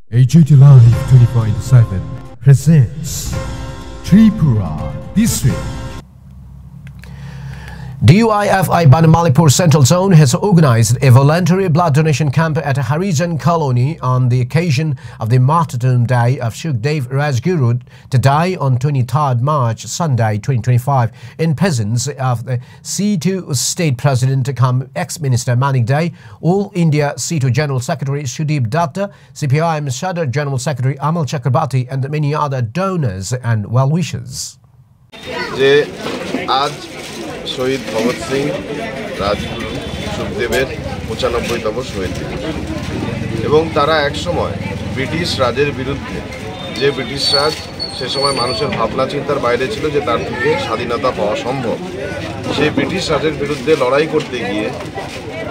HUT Live 24/7 presents Tripura This Week. DUIFI Banamalipur Central Zone has organized a voluntary blood donation camp at Harijan Colony on the occasion of the martyrdom day of Sukhdev Rajguru to die on 23rd March, Sunday 2025, in presence of the C2 State President cum ex-Minister Manik Day, All India C2 General Secretary Sudeep Datta, CPIM Sadar General Secretary Amal Chakrabarti and many other donors and well-wishers. শহীদ ভগৎ সিং রাজগুরু সুখদেবের ৯৫তম শহীদ দিবস এবং তারা একসময় British রাজের বিরুদ্ধে, যে British রাজ সে সময় মানুষের ভাবনা চিন্তার বাইরে ছিল যে তার থেকে স্বাধীনতা পাওয়া সম্ভব, সেই ব্রিটিশ রাজের বিরুদ্ধে লড়াই করতে গিয়ে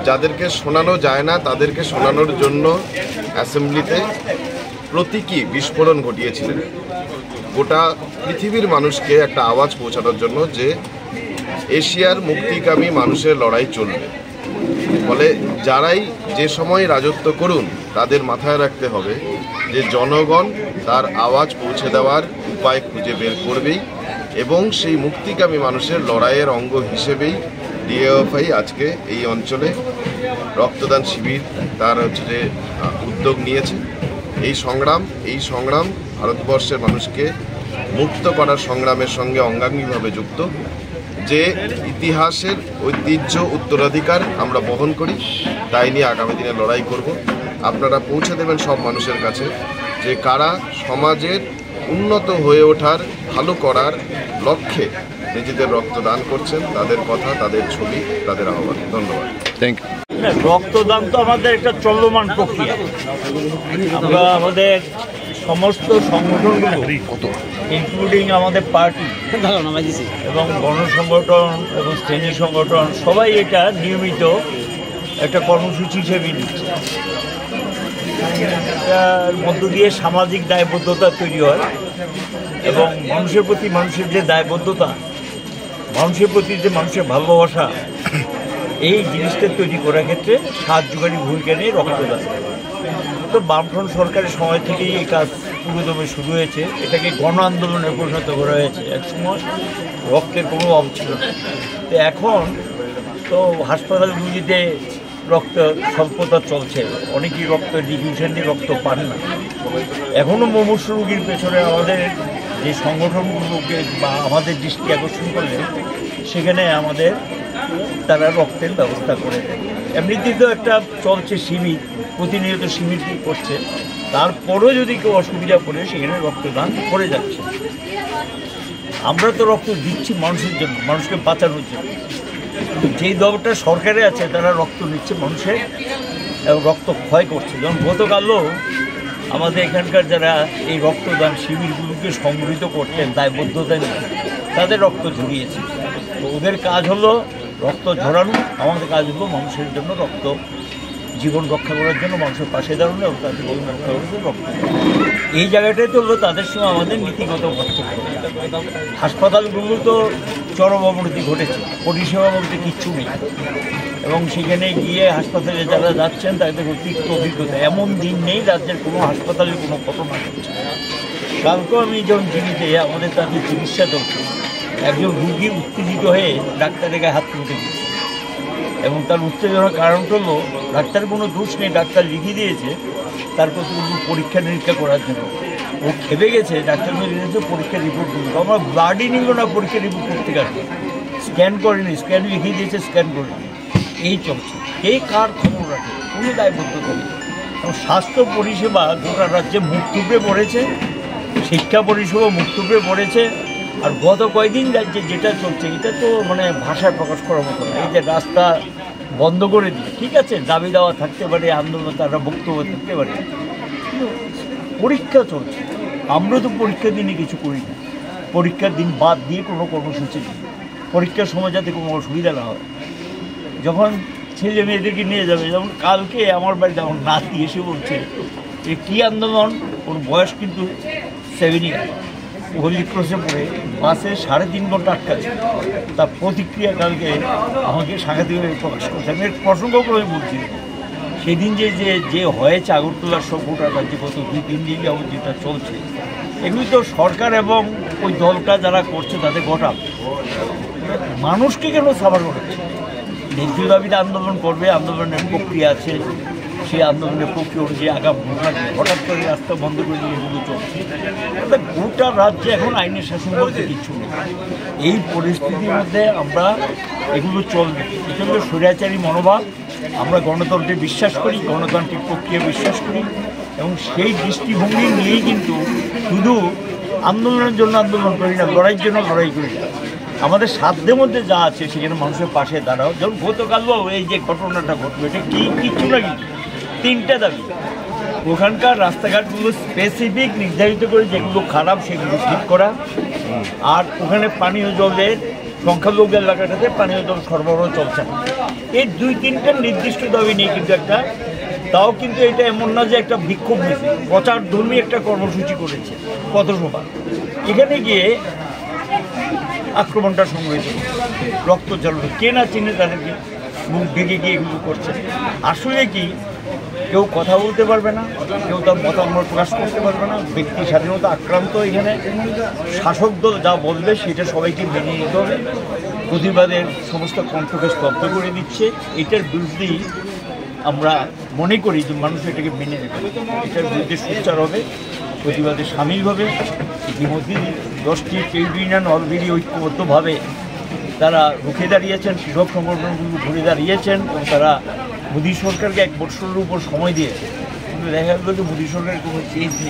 যাদেরকে শোনানো যায় না তাদেরকে শোনানোর জন্য অ্যাসেম্বলিতে প্রতীকী বিস্ফোরণ ঘটিয়েছিলেন, গোটা পৃথিবীর মানুষকে একটা আওয়াজ পৌঁছানোর জন্য যে এশিয়ার মুক্তিকামী মানুষের লড়াই চলবে। ফলে যারাই যে সময় রাজত্ব করুন তাদের মাথায় রাখতে হবে যে জনগণ তার আওয়াজ পৌঁছে দেওয়ার উপায় খুঁজে বের করবেই এবং সেই মুক্তিকামী মানুষের লড়াইয়ের অঙ্গ হিসেবেই ডিওএফআই আজকে এই অঞ্চলে রক্তদান শিবির তার যে উদ্যোগ নিয়েছে। এই সংগ্রাম ভারতবর্ষের মানুষকে মুক্ত করার সংগ্রামের সঙ্গে অঙ্গাঙ্গিভাবে যুক্ত। যে ইতিহাসের ঐতিহ্য উত্তরাধিকার আমরা বহন করি তাই নিয়ে আগামী দিনে লড়াই করব। আপনারা পৌঁছে দেবেন সব মানুষের কাছে যে কারা সমাজের উন্নত হয়ে ওঠার, ভালো করার লক্ষ্যে নিজেদের রক্তদান করছেন, তাদের কথা, তাদের ছবি, তাদের আহ্বান। ধন্যবাদ। Thank you. রক্তদান তো আমাদের একটা চলমান প্রক্রিয়া। আমরা আমাদের সমস্ত সংগঠনগুলো ইনক্লুডিং আমাদের পার্টি এবং গণসংগঠন এবং শ্রেণী সংগঠন সবাই এটা নিয়মিত একটা কর্মসূচি হিসেবে নিচ্ছে। এটার মধ্য দিয়ে সামাজিক দায়বদ্ধতা তৈরি হয় এবং মানুষের প্রতি মানুষের যে দায়বদ্ধতা, মানুষের প্রতি যে মানুষের ভালোবাসা, এই জিনিসটা তৈরি করার ক্ষেত্রে সাহায্যকারী ভূমিকা নিয়ে রক্তদান। তো বামফ্রন্ট সরকারের সময় থেকেই এই কাজ পুরোদমে শুরু হয়েছে, এটাকে গণ আন্দোলনে পরিণত করা হয়েছে। একসময় রক্তের কোনো অভাব ছিল না, তো এখন তো হাসপাতালগুলিতে রক্ত স্বল্পতা চলছে, অনেকেই রক্ত ডিফিউশন দিয়ে রক্ত পান না। এখনও মুমূর্ষু রোগীর পেছনে আমাদের যে সংগঠনগুলোকে বা আমাদের দৃষ্টি আকর্ষণ করলে সেখানে আমাদের তারা রক্তের ব্যবস্থা করে দেয়। এমনিতেই তো একটা চলছে শিবির, প্রতিনিয়ত শিবির করছে, তারপরেও যদি কেউ অসুবিধা পড়ে সেখানে রক্তদান করে যাচ্ছে। আমরা তো রক্ত দিচ্ছি মানুষের জন্য, মানুষকে বাঁচানোর জন্য। যেই দলটা সরকারে আছে তারা রক্ত নিচ্ছে মানুষের এবং রক্ত ক্ষয় করছে। যেমন গতকালও আমাদের এখানকার যারা এই রক্তদান শিবিরগুলোকে সংগঠিত করতেন দায়বদ্ধতা নিয়ে, তাদের রক্ত ঝরিয়েছে। তো ওদের কাজ হলো রক্ত ঝরানো, আমাদের কাজ হলো মানুষের জন্য রক্ত, জীবন রক্ষা করার জন্য মানুষের পাশে দাঁড়ানো এবং তাদের জীবন রক্ষা করার জন্য রক্ত। এই জায়গাটাই তো হলো তাদের সঙ্গে আমাদের নীতিগত পার্থক্য। হাসপাতালগুলো তো চরম অবনতি ঘটেছে, পরিষেবা বলতে কিচ্ছু নেই এবং সেখানে গিয়ে হাসপাতালে যারা যাচ্ছেন তাদের অতিরিক্ত অভিজ্ঞতা। এমন দিন নেই রাজ্যের কোনো হাসপাতালে কোনো ঘটনা ঘটছে। কালকেও আমি যখন জীবিতে আমাদের তাদের চিকিৎসা চলছে, একজন রুগী উত্তেজিত হয়ে ডাক্তারের গায়ে হাত তুলতে গেছে এবং তার উত্তেজনার কারণটা হলো ডাক্তারের কোনো দোষ নেই, ডাক্তার লিখে দিয়েছে তার কতগুলো পরীক্ষা নিরীক্ষা করার জন্য। ও খেপে গেছে, ডাক্তার লিখেছে পরীক্ষার রিপোর্ট দিল, আমরা ব্লাডই নিল না পরীক্ষার রিপোর্ট করতে গেছে, স্ক্যান করেনি, স্ক্যান লিখে দিয়েছে, স্ক্যান করেনি। এই চলছে। এই কার খবর রাখে? কোনো দায়বদ্ধতা নেই। এবং স্বাস্থ্য পরিষেবা গোটা রাজ্যে মুখ থুবড়ে পড়েছে, শিক্ষা পরিষেবা মুখ থুবড়ে পড়েছে। আর গত কয়েকদিন রাজ্যে যেটা চলছে এটা তো মানে ভাষায় প্রকাশ করার মতো না। এই যে রাস্তা বন্ধ করে দিয়ে, ঠিক আছে দাবি দেওয়া থাকতে পারে, আন্দোলন তারা বক্তব্য থাকতে পারে, কিন্তু পরীক্ষা চলছে। আমরা তো পরীক্ষার দিনে কিছু করি না, পরীক্ষার দিন বাদ দিয়ে কোনো কর্মসূচি নেই। পরীক্ষার সময় যাতে কোনো অসুবিধা না হয়। যখন ছেলে মেয়েদেরকে নিয়ে যাবে, যেমন কালকে আমার বাড়িতে আমার নাতি এসে বলছে যে কী আন্দোলন, ওর বয়স কিন্তু 7 ইয়ার, হোলি ক্রসে পড়ে বাসে 3.5 ঘন্টা আটকাচ্ছে। তার প্রতিক্রিয়া কালকে আমাকে সাংঘাতিকভাবে প্রকাশ করছে। আমি প্রসঙ্গ করে বলছি, সেদিন যে হয়েছে আগরতলার সব ভোটার কাছে গত 2-3 দিন যাবত যেটা চলছে, এগুলি তো সরকার এবং ওই দলটা যারা করছে তাদের ঘটা মানুষকে কেন সাফার করাচ্ছে? ন্যায্য দাবিতে আন্দোলন করবে, আন্দোলনের প্রক্রিয়া আছে, সেই আন্দোলনের প্রক্রিয়া অনুযায়ী আগাম হঠাৎ করে রাস্তা বন্ধ করে দিয়ে এগুলো চলছে। অর্থাৎ গোটা রাজ্যে এখন আইনের শাসন বলতে কিচ্ছু নেই। এই পরিস্থিতির মধ্যে আমরা এগুলো চলবে, এটা হলো স্বৈরাচারী মনোভাব। আমরা গণতন্ত্রে বিশ্বাস করি, গণতান্ত্রিক প্রক্রিয়া বিশ্বাস করি, এবং সেই দৃষ্টিভঙ্গি নিয়েই কিন্তু শুধু আন্দোলনের জন্য আন্দোলন করি না, লড়াইয়ের জন্য লড়াই করি না। আমাদের সাধ্যের মধ্যে যা আছে সেখানে মানুষের পাশে দাঁড়াও। যেমন গতকালও এই যে ঘটনাটা ঘটবে, এটা কিচ্ছু না, কিন্তু 3টে দাবি। ওখানকার রাস্তাঘাটগুলো স্পেসিফিক নির্ধারিত করে যেগুলো খারাপ সেগুলো ঠিক করা, আর ওখানে পানীয় জলের সংখ্যালঘু এলাকাটাতে পানীয় জল সরবরাহ চলছে না। এই 2-3টা নির্দিষ্ট দাবি নিয়ে কিন্তু একটা, তাও কিন্তু এটা এমন না যে একটা বিক্ষোভ মিছিল, প্রচারধর্মী একটা কর্মসূচি করেছে পথসভা। এখানে গিয়ে আক্রমণটা সংঘটিত, রক্ত ঝরানো, কে না চিনে তাদেরকে মুখ ঢেকে গিয়ে এগুলো করছে। আসলে কি কেউ কথা বলতে পারবে না, কেউ তার মতামত প্রকাশ করতে পারবে না, ব্যক্তি স্বাধীনতা আক্রান্ত। এখানে শাসক দল যা বলবে সেটা সবাইকে মেনে নিতে হবে। প্রতিবাদের সমস্ত কণ্ঠকে স্তব্ধ করে দিচ্ছে। এটার বিরুদ্ধেই আমরা মনে করি যে মানুষ এটাকে মেনে নেবে, এটার বিরুদ্ধে সোচ্চার হবে, প্রতিবাদে সামিল হবে। ইতিমধ্যে 10টি ট্রেড ইউনিয়ন অলরেডি ঐক্যবদ্ধভাবে তারা রুখে দাঁড়িয়েছেন, কৃষক সংগঠনগুলো ঘুরে দাঁড়িয়েছেন, এবং তারা মোদী সরকারকে 1 বছরের উপর সময় দিয়েছে। কিন্তু দেখা গেল যে মোদী সরকারের কোনো চেঞ্জ নেই।